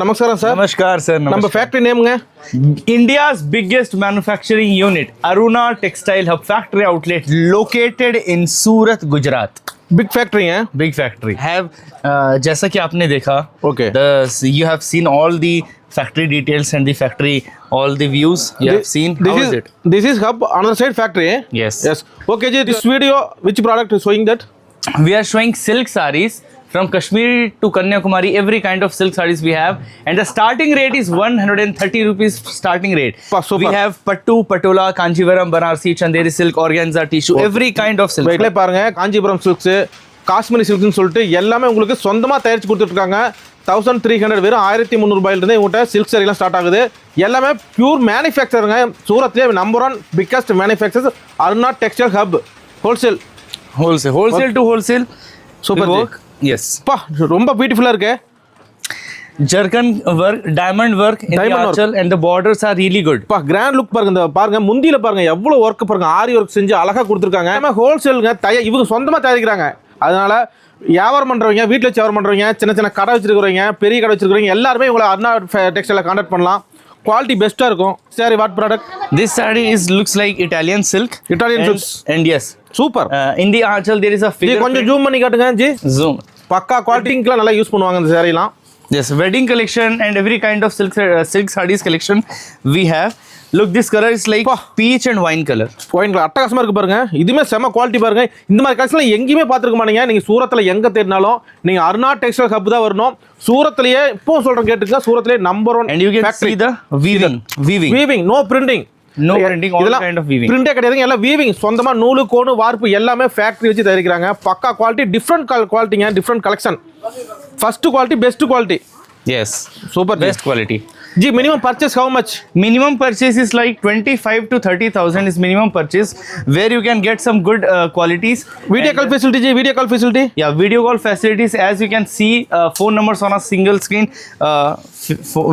Namaskaram sir. Namaskar sir. Number factory name nga? India's biggest manufacturing unit, Aruna Textile Hub Factory Outlet, located in Surat, Gujarat. Big factory hai? Big factory. Have जैसा कि आपने देखा, Okay. You have seen all the factory details and the factory, all the views you have seen. How is it? This is hub, another side factory eh? Yes. Yes. Okay ji, this video, which product is showing that? We are showing silk sarees from Kashmir to Kanyakumari. Every kind of silk sarees we have, and the starting rate is 130 rupees starting rate. Super. We have pattu, patola, Kanjivaram, Banarsi, Chanderi silk, organza tissue, every kind of silk. வெயிட்ல பாருங்க Kanchipuram silks Kashmiri சில்க்ஸ்னு சொல்லிட்டு எல்லாமே உங்களுக்கு சொந்தமாக தயாரிச்சு கொடுத்துட்ருக்காங்க. 1300 வெறும் 1300 ரூபாயிலிருந்து இவங்ககிட்ட சில்க் சாரிலாம் ஸ்டார்ட் ஆகுது. எல்லாமே பியூர் மேனுஃபேக்சருங்க. சூரத்லேயே number 1 biggest manufacturers Aruna textile hub wholesale. Wholesale to wholesale. Super. Yes. பா ரொம்ப பியூட்டிஃபுல்லாக இருக்கு. Jarkan work, diamond work in the archal, and the borders are really good. பா கிராண்ட் லுக் பாருங்க. இந்த பாருங்க முந்தியில பாருங்க எவ்வளோ ஒர்க் பாருங்க. ஆரி ஒர்க் செஞ்சு அழகாக கொடுத்துருக்காங்க. நம்ம ஹோல்சேலுங்க இவங்க சொந்தமாக தயாரிக்கிறாங்க. அதனால வியாபாரம் பண்ணுறவங்க, வீட்டில் வச்சு வியாபாரம் பண்ணுறவங்க, சின்ன சின்ன கடை வச்சிருக்கிறவங்க, பெரிய கடை வச்சிருக்கிறவங்க எல்லாருமே உங்களை அருணா டெக்ஸ்டைலில் கான்டாக்ட் பண்ணலாம். குவாலிட்டி பெஸ்ட்டாக இருக்கும். Sorry what product? This saree looks like Italian silk. Italian silks. And yes. Super. In the archal there is a figure. கொஞ்சம் ஜூம் பண்ணி காட்டுங்க ஜி. Zoom. பக்கா குவாலிட்டிங்கெலாம் நல்லா யூஸ் பண்ணுவாங்க இந்த சாரீலாம். Yes, wedding collection and every kind of silk sarees collection we have. Look, this color is like peach and wine color. Wine colour அட்டகாசமாக இருக்குது பாருங்க. இதுவுமே செம்ம குவாலிட்டி பாருங்க. இந்த மாதிரி கலெக்ஷன்லாம் எங்கேயுமே பார்த்துருக்க மாட்டீங்க. நீங்கள் சூரத்தில் எங்கே தேடினாலும் நீங்கள் அருணா டெக்ஸ்டைல் ஹப் தான் வரணும். சூரத்திலேயே இப்போவும் சொல்கிறேன் கேட்டுங்க, சூரத்திலே number 1 and you can see the weaving, no printing, all kind of weaving. பிரிண்டே கிடையாதுங்க. எல்லாம் வீவிங். சொந்தமாக நூலு, கோணு, வார்ப்பு எல்லாமே ஃபேக்ட்ரி வச்சு தயாரிக்கிறாங்க. பக்கா குவாலிட்டி, டிஃப்ரெண்ட் குவாலிட்டிங்க, different collection. First quality, best quality. Yes, super. Best quality. Ji, minimum purchase how much? Minimum purchase is like 25 to 30,000 is minimum purchase, where you can get some good qualities. Video call facility, ji, video call facility. Yeah, video call facilities. As you can see, phone numbers on a single screen.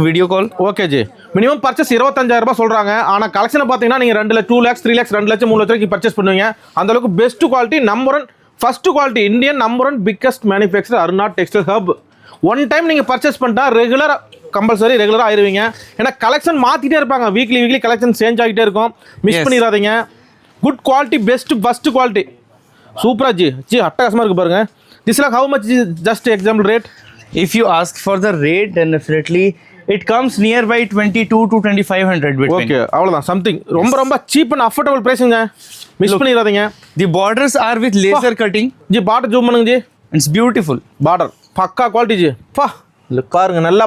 Video call. Okay ji. Minimum purchase 25000 ரூபாய் சொல்றாங்க. ஆனா கலெக்ஷனை பாத்தீங்கன்னா நீங்க 2 2 lakhs 3 lakhs 2 லட்சம் 3 லட்சம் வரைக்கும் purchase பண்ணுவீங்க. அந்த அளவுக்கு best quality, number 1 first quality, Indian number 1 biggest manufacturer Aruna textile hub. One time நீங்கள் பர்ச்சேஸ் பண்ணிட்டா ரெகுலராக கம்பல்சரி ரெகுலராக ஆயிடுவீங்க. ஏன்னா கலெக்ஷன் மாற்றிட்டே இருப்பாங்க. வீக்லி கலெக்ஷன் சேஞ்ச் ஆகிட்டே இருக்கும். மிஸ் பண்ணிடாதீங்க. Good quality, best first quality. சூப்பரா ஜி. அட்டகாசமாக இருக்குது பாருங்க. This look how much just example rate? If you ask for the rate, then definitely it comes nearby 22 to 2500 between. Okay, அவ்வளோதான். Something ரொம்ப cheap and affordable ப்ரைஸுங்க. Miss பண்ணிடாதீங்க. The borders are with laser cutting. G border zoom பண்ணுங்க G. It's beautiful. Border பக்கா quality G. பா பாருங்க, நல்லா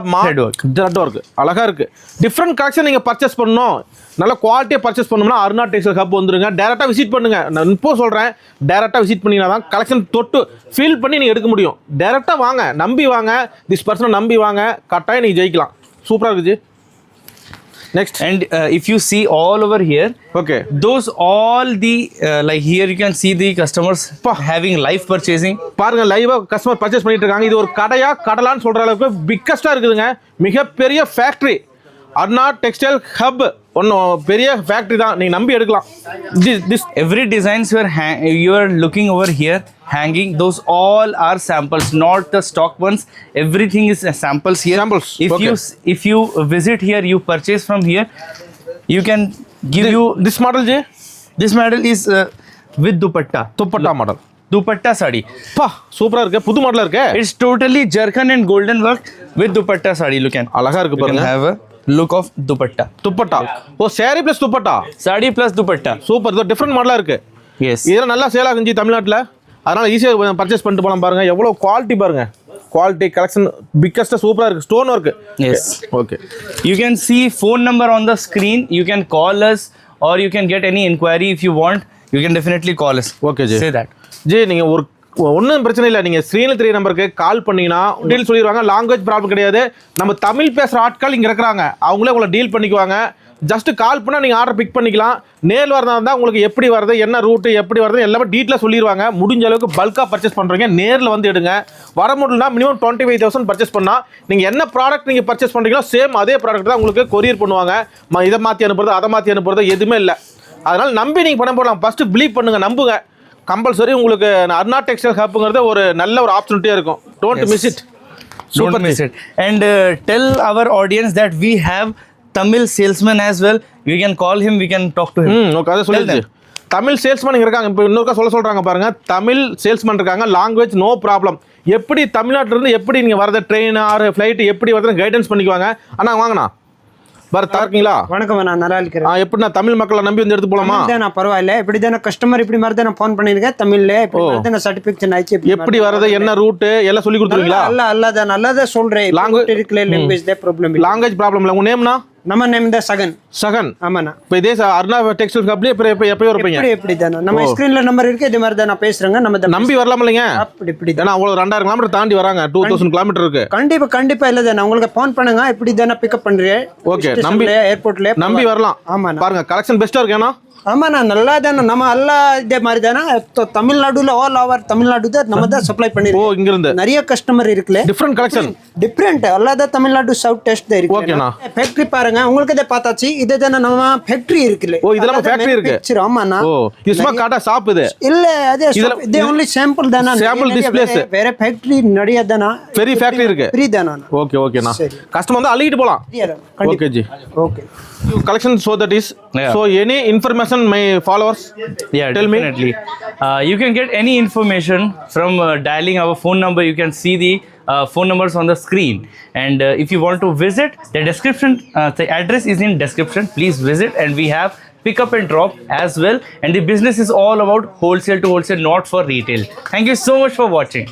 thread work அழகா இருக்கு. டிஃப்ரெண்ட் கலெக்ஷன் நீங்கள் பர்ச்சேஸ் பண்ணணும், நல்ல குவாலிட்டியாக பர்ச்சேஸ் பண்ணணும்னா அருணா டெக்ஸ்டைல் ஹப் வந்துருங்க. டேரெக்டாக விசிட் பண்ணுங்க. நான் இப்போ சொல்கிறேன், டேரெக்டாக விசிட் பண்ணிங்கன்னா தான் கலெக்ஷன் தொட்டு ஃபீல் பண்ணி நீங்கள் எடுக்க முடியும். டேரெக்டாக வாங்க, நம்பி வாங்க, திஸ் பர்சனை நம்பி வாங்க, கட்டாயம் நீங்கள் ஜெயிக்கலாம். சூப்பராக இருக்குது G. Next, and if you see all over here, okay, those all the like here you can see the customers having live purchasing. பாருங்க, லைவா கஸ்டமர் பர்ச்சேஸ் பண்ணிட்டு இருக்காங்க. இது ஒரு கடையா கடலான்னு சொல்ற அளவுக்கு பிக்கஸ்டா இருக்குதுங்க. மிகப்பெரிய ஃபேக்டரி அருணா டெக்ஸ்டைல் ஹப். ஒன்றும் பெரிய ஃபேக்டரி தான், நீங்கள் நம்பி எடுக்கலாம். This every designs you are looking over here hanging, those all are samples, not the stock ones. Everything is samples here. Samples. If you visit here, you purchase from here, you can give you this model ji. This model is with dupatta model. Dupatta sari. பா சூப்பரா இருக்கு. புது மாடலா இருக்கு. It's totally jerkin and golden work with dupatta sari. Look at அழகா இருக்கு பாருங்க. Have a look of dupatta. Oh saree plus dupatta. Sari plus dupatta. Super. இது டிஃபரெண்ட் மாடலா இருக்கு. Yes. இதெல்லாம் நல்லா சேல் ஆகுது தமிழ்நாட்டில். அதனால ஈஸியாக பர்ச்சேஸ் பண்ணிட்டு போகலாம். பாருங்க எவ்வளோ குவாலிட்டி பாருங்க. குவாலிட்டி கலெக்ஷன் பிக்கஸ்ட்டாக சூப்பராக இருக்குது. Stone work. Yes. Okay. You can see phone number on the screen. You can call us or you can get any inquiry if you want. You can definitely call us. Okay G. Say that. G நீங்கள் ஒன்றும் பிரச்சனை இல்லை. நீங்கள் ஸ்க்ரீனில் 3 நம்பருக்கு கால் பண்ணிங்கன்னா deal சொல்லிடுவாங்க. Language problem கிடையாது. நம்ம தமிழ் பேசுகிற ஆட்கள் இங்கே இருக்கிறாங்க. அவங்களே உங்களை டீல் பண்ணிக்குவாங்க. ஜஸ்ட் கால் பண்ணால் நீங்கள் ஆர்டர் பிக் பண்ணிக்கலாம். நேரில் வரதா இருந்தால் உங்களுக்கு எப்படி வருது, என்ன ரூட்டு, எப்படி வருது எல்லாமே டீட்டெயிலாக சொல்லிடுவாங்க. முடிஞ்ச அளவுக்கு பல்காக பர்ச்சேஸ் பண்ணுறீங்க, நேரில் வந்து எடுங்க. வர முடியலனா மினிமம் 25,000 பர்ச்சேஸ் பண்ணால் நீங்கள் என்ன ப்ராடக்ட் நீங்கள் பர்ச்சேஸ் பண்ணுறீங்களோ சேம் அதே ப்ராடக்ட் தான் உங்களுக்கு கொரியர் பண்ணுவாங்க. இதை மாற்றி அனுப்புறது, அதை மாற்றி அனுப்புறது எதுவுமே இல்லை. அதனால் நம்பி நீங்கள் பணம் போடலாம். ஃபஸ்ட்டு பிலீவ் பண்ணுங்கள், நம்புங்க. கம்பல்சரி உங்களுக்கு அருணா டெக்ஸ்டைல் ஹப்புங்கிறது ஒரு நல்ல ஒரு ஆப்பர்ச்சுனிட்டியாக இருக்கும். Don't miss it. Don't Super. miss it. And tell our audience that we have Tamil salesman as well. We can call him, we can talk to him. Okay அதை சொல்லிடுச்சு. Tamil salesman இங்கே இருக்காங்க. இப்போ இன்னொருக்கா சொல்கிறாங்க பாருங்க. தமிழ் சேல்ஸ்மேன் இருக்காங்க. Language no problem. எப்படி தமிழ்நாட்டிலேருந்து எப்படி நீங்கள் வரது ட்ரெயின் ஆர் ஃப்ளைட் எப்படி வரதுன்னு கைடன்ஸ் பண்ணிக்குவாங்க. அண்ணா வாங்கண்ணா பரத்தா இருக்கீங்களா? வணக்கம் நான் நல்லா இருக்கிறேன். எப்படி நான் தமிழ் மக்களை நம்பி வந்து எடுத்து போலாமா? நான் பரவாயில்ல. இப்படி தானே கஸ்டமர் இப்படி மாதிரி தான் ஃபோன் பண்ணிருக்கேன் தமிழ்ல. இப்படி தான் சர்டிபிகேஷன் ஆயிடுச்சு. எப்படி வரது என்ன ரூட் எல்லாம் சொல்லி கொடுத்துருவீங்களா? நல்லதா சொல்றேன். லாங்குவேஜ் இருக்குல்ல, லாங்குவேஜ் தான் ப்ராப்ளம். லாங்குவேஜ் ப்ராப்ளம் இல்லை. உங்க நேம்னா? நம்ம நேம் தான் சகன். சகன். ஆமாண்ணா. இப்போ இதே அருணா டெக்ஸ்டைல் கம்பெனி எப்போ இருப்பீங்க? எப்படி தானே நம்ம ஸ்கிரீன்ல நம்பர் இருக்கு. இது மாதிரி தான் நான் பேசுறேங்க. நம்ம நம்பி வரலாம் இல்லைங்க? இப்படி ஏன்னா அவ்வளோ 2000 கிலோமீட்டர் தாண்டி வராங்க. 2000 கிலோமீட்டர் இருக்கு. கண்டிப்பா இல்லை தானே. உங்களுக்கு ஃபோன் பண்ணுங்க. இப்படி தானே பிக்கப் பண்றேன். ஓகே நம்பி ஏர்போர்ட்ல நம்பி வரலாம். ஆமாண்ணா. பாருங்க கலெக்ஷன் பெஸ்ட்டாக இருக்கேண்ணா. ஆமாண்ணா நல்லா தானே. நம்ம எல்லாம் இதே மாதிரி தானே தமிழ்நாடுல ஆல் ஓவர் தமிழ்நாடு தான் நம்ம தான் சப்ளை பண்ணிருக்கோம். இங்கிருந்து நிறைய கஸ்டமர் இருக்குல்ல. டிஃப்ரெண்ட் கலெக்ஷன் டிஃப்ரெண்ட் அல்லாத தமிழ்நாடு சவுத் டெஸ்ட் தான் இருக்கு. ஓகேண்ணா. ஃபேக்டரி பாருங்க உங்களுக்கு இதை பார்த்தாச்சு. இது தானே நம்ம ஃபேக்டரி இருக்குல்ல. இதெல்லாம் ஃபேக்டரி இருக்கு. ஆமாண்ணா. இது சும்மா காட்டா ஷாப் இது இல்ல அதே இது ஒன்லி சாம்பிள் தானே. சாம்பிள் டிஸ்ப்ளேஸ் வேற ஃபேக்டரி நிறைய தானே. பெரிய ஃபேக்டரி இருக்கு. ஃப்ரீ தானே. ஓகேண்ணா. கஸ்டமர் வந்து அள்ளிட்டு போலாம். Okay G. Okay. Collection so that is so any information my followers tell Definitely. You can get any information from dialing our phone number. You can see the phone numbers on the screen, and if you want to visit, the description, the address is in description. Please visit, and we have pick up and drop as well, and the business is all about wholesale to wholesale, not for retail. Thank you so much for watching.